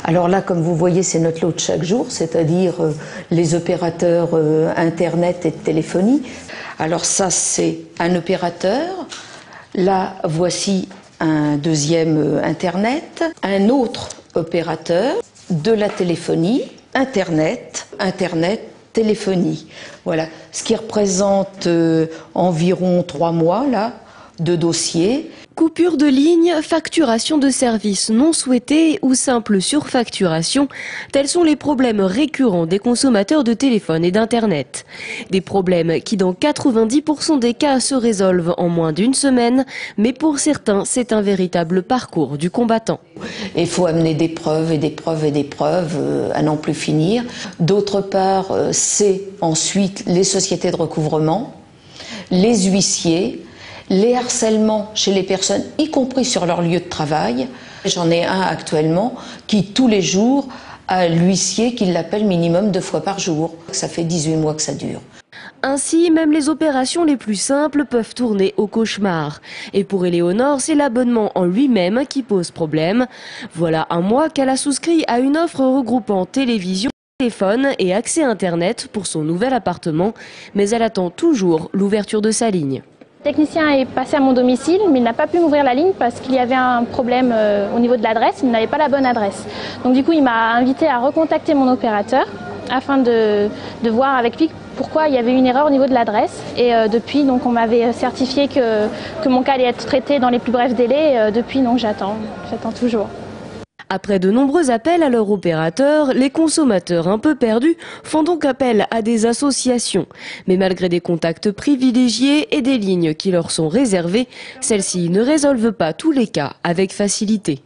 Alors là, comme vous voyez, c'est notre lot de chaque jour, c'est-à-dire les opérateurs Internet et de téléphonie. Alors ça, c'est un opérateur. Là, voici un deuxième Internet. Un autre opérateur de la téléphonie, Internet, téléphonie. Voilà, ce qui représente environ 3 mois là, de dossiers. Coupure de ligne, facturation de services non souhaités ou simple surfacturation, tels sont les problèmes récurrents des consommateurs de téléphone et d'Internet. Des problèmes qui dans 90% des cas se résolvent en moins d'une semaine, mais pour certains c'est un véritable parcours du combattant. Il faut amener des preuves et des preuves et des preuves à n'en plus finir. D'autre part, c'est ensuite les sociétés de recouvrement, les huissiers, les harcèlements chez les personnes, y compris sur leur lieu de travail. J'en ai un actuellement qui, tous les jours, a l'huissier qui l'appelle minimum 2 fois par jour. Ça fait 18 mois que ça dure. Ainsi, même les opérations les plus simples peuvent tourner au cauchemar. Et pour Éléonore, c'est l'abonnement en lui-même qui pose problème. Voilà un mois qu'elle a souscrit à une offre regroupant télévision, téléphone et accès Internet pour son nouvel appartement. Mais elle attend toujours l'ouverture de sa ligne. Le technicien est passé à mon domicile, mais il n'a pas pu m'ouvrir la ligne parce qu'il y avait un problème au niveau de l'adresse, il n'avait pas la bonne adresse. Donc du coup, il m'a invité à recontacter mon opérateur afin de voir avec lui pourquoi il y avait une erreur au niveau de l'adresse. Et depuis, donc, on m'avait certifié que mon cas allait être traité dans les plus brefs délais. Depuis, donc, j'attends toujours. Après de nombreux appels à leur opérateur, les consommateurs un peu perdus font donc appel à des associations. Mais malgré des contacts privilégiés et des lignes qui leur sont réservées, celles-ci ne résolvent pas tous les cas avec facilité.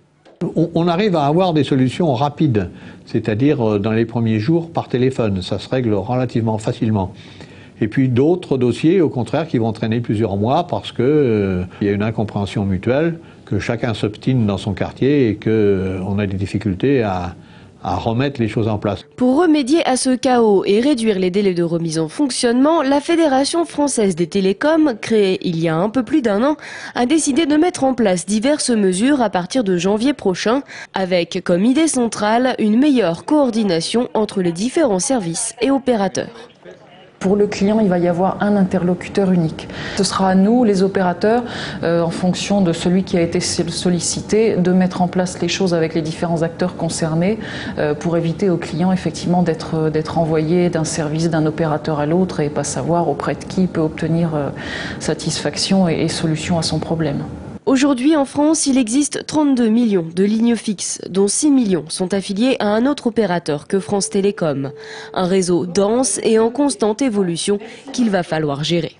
On arrive à avoir des solutions rapides, c'est-à-dire dans les premiers jours par téléphone. Ça se règle relativement facilement. Et puis d'autres dossiers, au contraire, qui vont traîner plusieurs mois parce qu'il y a une incompréhension mutuelle, que chacun s'obstine dans son quartier et qu'on a des difficultés à remettre les choses en place. Pour remédier à ce chaos et réduire les délais de remise en fonctionnement, la Fédération française des télécoms, créée il y a un peu plus d'1 an, a décidé de mettre en place diverses mesures à partir de janvier prochain, avec comme idée centrale une meilleure coordination entre les différents services et opérateurs. Pour le client, il va y avoir un interlocuteur unique. Ce sera à nous, les opérateurs, en fonction de celui qui a été sollicité, de mettre en place les choses avec les différents acteurs concernés pour éviter au client effectivement d'être envoyé d'un service d'un opérateur à l'autre et pas savoir auprès de qui il peut obtenir satisfaction et solution à son problème. Aujourd'hui, en France, il existe 32 millions de lignes fixes, dont 6 millions sont affiliés à un autre opérateur que France Télécom. Un réseau dense et en constante évolution qu'il va falloir gérer.